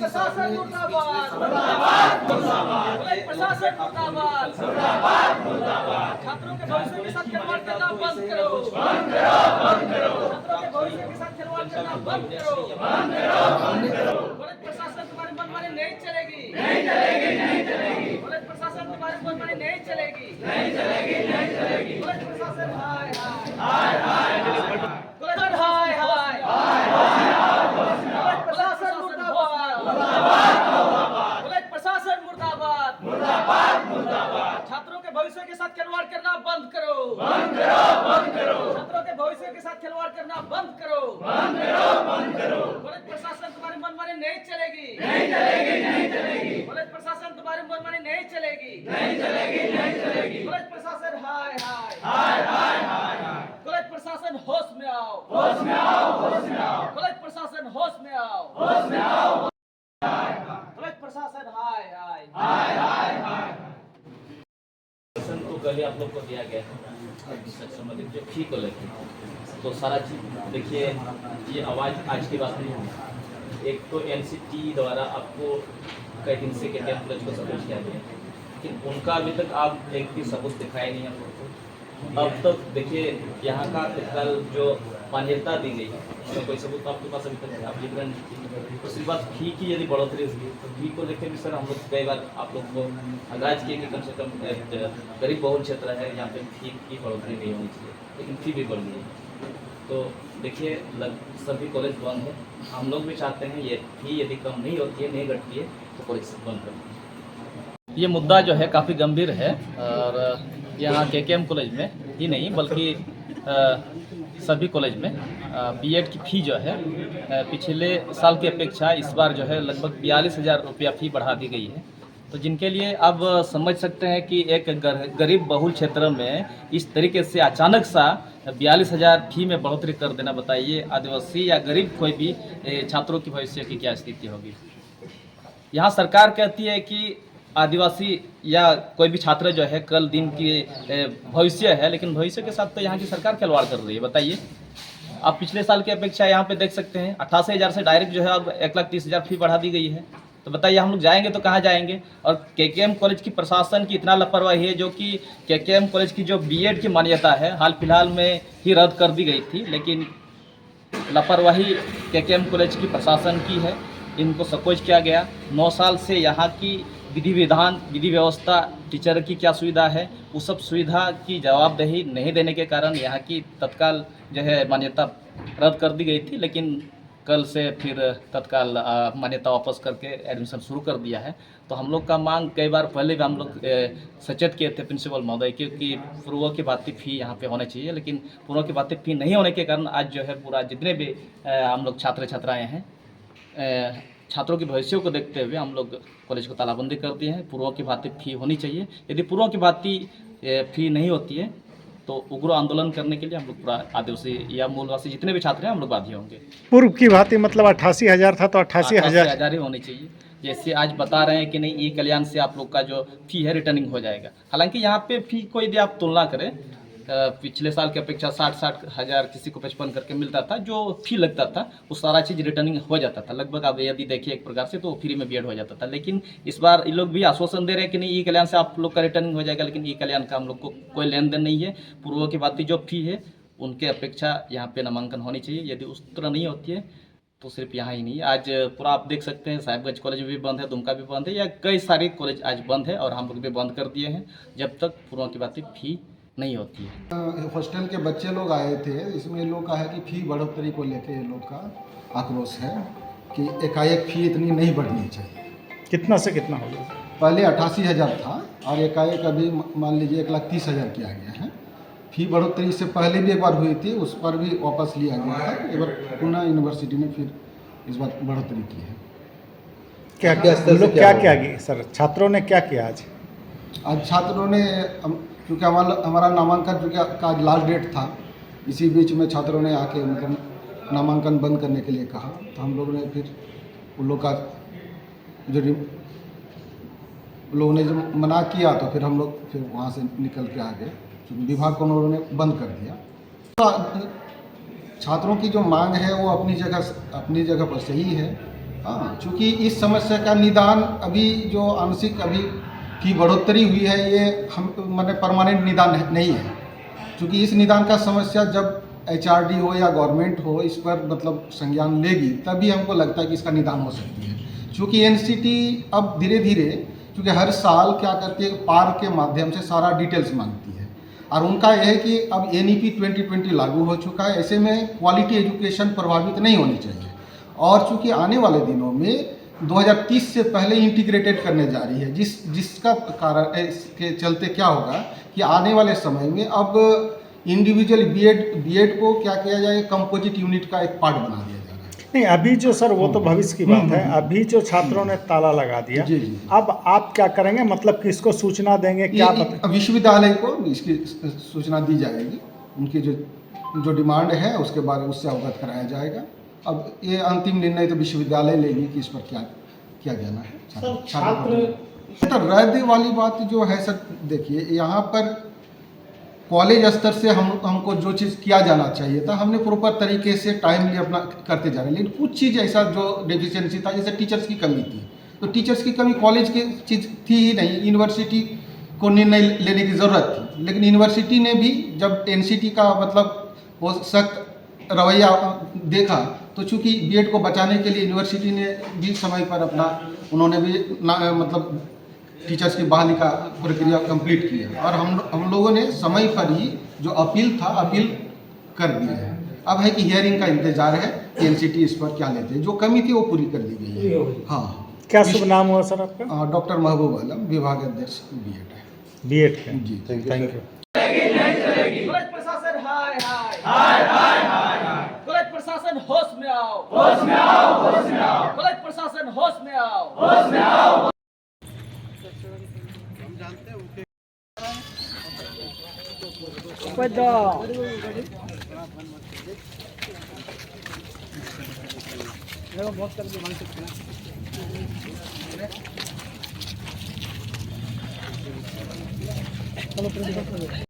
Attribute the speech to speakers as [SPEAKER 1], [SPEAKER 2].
[SPEAKER 1] प्रशासन मुर्दाबाद, पुलिस प्रशासन मुर्दाबाद, छात्रों के भविष्य के साथ खिलवाड़ करना बंद करो, छात्रों के भविष्य के साथ खिलवाड़ करना बंद करो, पुलिस प्रशासन तुम्हारी मनमानी नहीं चलेगी, पुलिस प्रशासन तुम्हारी मनमानी नहीं चलेगी, पुलिस प्रशासन हाय हाय पुलिस हाय हाय प्रशासन मुर्दाबाद, पुलिस प्रशासन मुर्दाबाद, छात्रों के भविष्य के साथ खिलवाड़ करना बंद करो, छात्रों के भविष्य के साथ खिलवाड़ करना बंद करो, पुलिस प्रशासन तुम्हारी मनमानी नहीं चलेगी, पुलिस प्रशासन तुम्हारी मनमानी नहीं चलेगी, पुलिस प्रशासन हाय हाय पुलिस प्रशासन होश में आओ, पुलिस प्रशासन होश में आओ, पुलिस प्रशासन हाय हाय
[SPEAKER 2] तो कल आप लोग को दिया गया है संबंधित जो फी को लेकर, तो सारा चीज देखिए, ये आवाज आज की बात नहीं है। एक तो एनसीटी द्वारा आपको कई दिन से केटीएम कॉलेज को सपोर्ट किया गया, लेकिन उनका अभी तक आप एक भी सबूत दिखाए नहीं हम लोग को। अब तक देखिए यहाँ का फिलहाल जो मान्यता दी गई उसमें कोई सबूत आपके पास अभी तक आप विवरण नहीं। दूसरी बात फी की यदि बढ़ोतरी हुई तो फी को लेकर भी सर हम लोग कई बार आप लोग को अंदाज किए कि कम से कम गरीब बहुल क्षेत्र है, यहाँ पे फी की बढ़ोतरी नहीं होनी चाहिए, लेकिन फी भी बढ़ गई है। तो देखिए सभी कॉलेज बंद है, हम लोग भी चाहते हैं ये फी यदि कम नहीं होती है, नहीं घटती है तो कॉलेज बंद कर। ये मुद्दा जो है काफ़ी गंभीर है और यहाँ केकेएम कॉलेज में ही नहीं बल्कि सभी कॉलेज में बीएड की फ़ी जो है पिछले साल की अपेक्षा इस बार जो है लगभग 42,000 रुपया फ़ी बढ़ा दी गई है। तो जिनके लिए अब समझ सकते हैं कि एक गरीब बहुल क्षेत्र में इस तरीके से अचानक सा 42,000 फ़ी में बढ़ोतरी कर देना, बताइए आदिवासी या गरीब कोई भी छात्रों की भविष्य की क्या स्थिति होगी। यहाँ सरकार कहती है कि आदिवासी या कोई भी छात्र जो है कल दिन की भविष्य है, लेकिन भविष्य के साथ तो यहाँ की सरकार खिलवाड़ कर रही है। बताइए आप पिछले साल की अपेक्षा यहाँ पे देख सकते हैं 88,000 से डायरेक्ट जो है अब 1,30,000 फ़ी बढ़ा दी गई है। तो बताइए हम लोग जाएंगे तो कहाँ जाएंगे। और केकेएम कॉलेज की प्रशासन की इतना लापरवाही है जो कि केकेएम कॉलेज की जो बीएड की मान्यता है हाल फिलहाल में ही रद्द कर दी गई थी, लेकिन लापरवाही केकेएम कॉलेज की प्रशासन की है, इनको संकोच किया गया। 9 साल से यहाँ की विधि व्यवस्था, टीचर की क्या सुविधा है, उस सब सुविधा की जवाबदेही नहीं देने के कारण यहाँ की तत्काल जो है मान्यता रद्द कर दी गई थी, लेकिन कल से फिर तत्काल मान्यता वापस करके एडमिशन शुरू कर दिया है। तो हम लोग का मांग कई बार पहले भी हम लोग सचेत किए थे प्रिंसिपल महोदय कि पूर्व की भांति फ़ी यहाँ पे होनी चाहिए, लेकिन पूर्व की भांति फ़ी नहीं होने के कारण आज जो है पूरा जितने भी हम लोग छात्र छात्राएँ हैं, छात्रों के भविष्य को देखते हुए हम लोग कॉलेज को तालाबंदी कर दिए हैं। पूर्व की भांति फ़ी होनी चाहिए, यदि पूर्व की भांति फ़ी नहीं होती है तो उग्र आंदोलन करने के लिए हम लोग पूरा आदिवासी या मूलवासी जितने भी छात्र हैं हम लोग बाध्य होंगे।
[SPEAKER 3] पूर्व की भांति मतलब 88,000 था तो 88,000
[SPEAKER 2] ही होनी चाहिए। जैसे आज बता रहे हैं कि नहीं ई कल्याण से आप लोग का जो फ़ी है रिटर्निंग हो जाएगा, हालांकि यहाँ पे फ़ी को यदि आप तुलना करें पिछले साल की अपेक्षा 60,000 किसी को 55 करके मिलता था, जो फ़ी लगता था वो सारा चीज़ रिटर्निंग हो जाता था लगभग। अब यदि देखिए एक प्रकार से तो फ्री में बीएड हो जाता था, लेकिन इस बार ये लोग भी आश्वासन दे रहे हैं कि नहीं ई कल्याण से आप लोग का रिटर्निंग हो जाएगा, लेकिन ई कल्याण का हम लोग को कोई लेन देन नहीं है। पूर्व की बात जो फ़ी है उनके अपेक्षा यहाँ पे नामांकन होनी चाहिए, यदि उस तरह नहीं होती है तो सिर्फ यहाँ ही नहीं, आज पूरा आप देख सकते हैं साहिबगंज कॉलेज भी बंद है, दुमका भी बंद है, या कई सारे कॉलेज आज बंद है और हम लोग भी बंद कर दिए हैं जब तक पूर्व की बात फ़ी नहीं होती है।
[SPEAKER 4] हॉस्टल के बच्चे लोग आए थे, इसमें इन लोग का है कि फ़ी बढ़ोतरी को लेके इन लोग का आक्रोश है कि एकाएक फ़ी इतनी नहीं बढ़नी चाहिए।
[SPEAKER 3] कितना से कितना होगा?
[SPEAKER 4] पहले 88,000 था और एकाएक अभी मान लीजिए 1,30,000 किया गया है। फ़ी बढ़ोतरी से पहले भी एक बार हुई थी, उस पर भी वापस लिया गया था। एक बार पुनः यूनिवर्सिटी ने फिर इस बार बढ़ोतरी की है।
[SPEAKER 3] क्या क्या किए सर? छात्रों ने क्या किया
[SPEAKER 4] आज छात्रों ने, क्योंकि हमारा नामांकन चूँकि का लास्ट डेट था, इसी बीच में छात्रों ने आके मतलब नामांकन बंद करने के लिए कहा, तो हम लोगों ने फिर उन लोग का जो लोगों ने जब मना किया तो फिर हम लोग फिर वहाँ से निकल के आ गए, विभाग को उन्होंने बंद कर दिया। तो छात्रों की जो मांग है वो अपनी जगह पर सही है, हाँ, चूँकि इस समस्या का निदान अभी जो आंशिक अभी की बढ़ोतरी हुई है, ये हम माने परमानेंट निदान नहीं है। चूँकि इस निदान का समस्या जब HRD हो या गवर्नमेंट हो इस पर मतलब संज्ञान लेगी, तभी हमको लगता है कि इसका निदान हो सकती है। चूँकि NCT अब धीरे धीरे, चूँकि हर साल क्या करती है, पार के माध्यम से सारा डिटेल्स मांगती है, और उनका यह है कि अब NEP 2020 लागू हो चुका है, ऐसे में क्वालिटी एजुकेशन प्रभावित नहीं होनी चाहिए। और चूँकि आने वाले दिनों में 2030 से पहले इंटीग्रेटेड करने जा रही है, जिसका कारण इसके चलते क्या होगा कि आने वाले समय में अब इंडिविजुअल बीएड को क्या किया जाएगा, कंपोजिट यूनिट का एक पार्ट बना दिया जा रहा है।
[SPEAKER 3] नहीं, अभी जो सर वो तो भविष्य की बात है। अभी जो छात्रों ने ताला लगा दिया,
[SPEAKER 4] जी, जी।
[SPEAKER 3] अब आप क्या करेंगे, मतलब किसको सूचना देंगे, क्या पता?
[SPEAKER 4] विश्वविद्यालय को इसकी सूचना दी जाएगी, उनकी जो डिमांड है उसके बारे में उससे अवगत कराया जाएगा। अब ये अंतिम निर्णय तो विश्वविद्यालय लेगी कि इस पर क्या क्या जाना है। छात्र रद्द वाली बात जो है सर, देखिए यहाँ पर कॉलेज स्तर से हमको जो चीज़ किया जाना चाहिए था, हमने प्रॉपर तरीके से टाइमली अपना करते जा रहे हैं। लेकिन कुछ चीज़ ऐसा जो डेफिशिएंसी था, जैसे टीचर्स की कमी थी, तो टीचर्स की कमी कॉलेज की चीज़ थी ही नहीं, यूनिवर्सिटी को निर्णय लेने की ज़रूरत थी। लेकिन यूनिवर्सिटी ने भी जब NCT का मतलब वो सख्त रवैया देखा, तो चूँकि बीएड को बचाने के लिए यूनिवर्सिटी ने भी समय पर अपना उन्होंने भी मतलब टीचर्स की बहाली का प्रक्रिया कंप्लीट की है, और हम लोगों ने समय पर ही जो अपील था अपील कर दी है। अब है कि हियरिंग का इंतजार है कि NCT इस पर क्या लेते हैं। जो कमी थी वो पूरी कर दी गई है। हाँ,
[SPEAKER 3] क्या शुभ नाम हुआ सर आपका?
[SPEAKER 4] डॉक्टर महबूब आलम, विभाग अध्यक्ष बीएड है।
[SPEAKER 3] बीएड है
[SPEAKER 4] जी,
[SPEAKER 3] थैंक यू।
[SPEAKER 1] कॉलेज प्रशासन हाय हाय हाय हाय हाय, कॉलेज प्रशासन होश में आओ, होश में आओ, होश में आओ, कॉलेज प्रशासन होश में आओ, होश में आओ।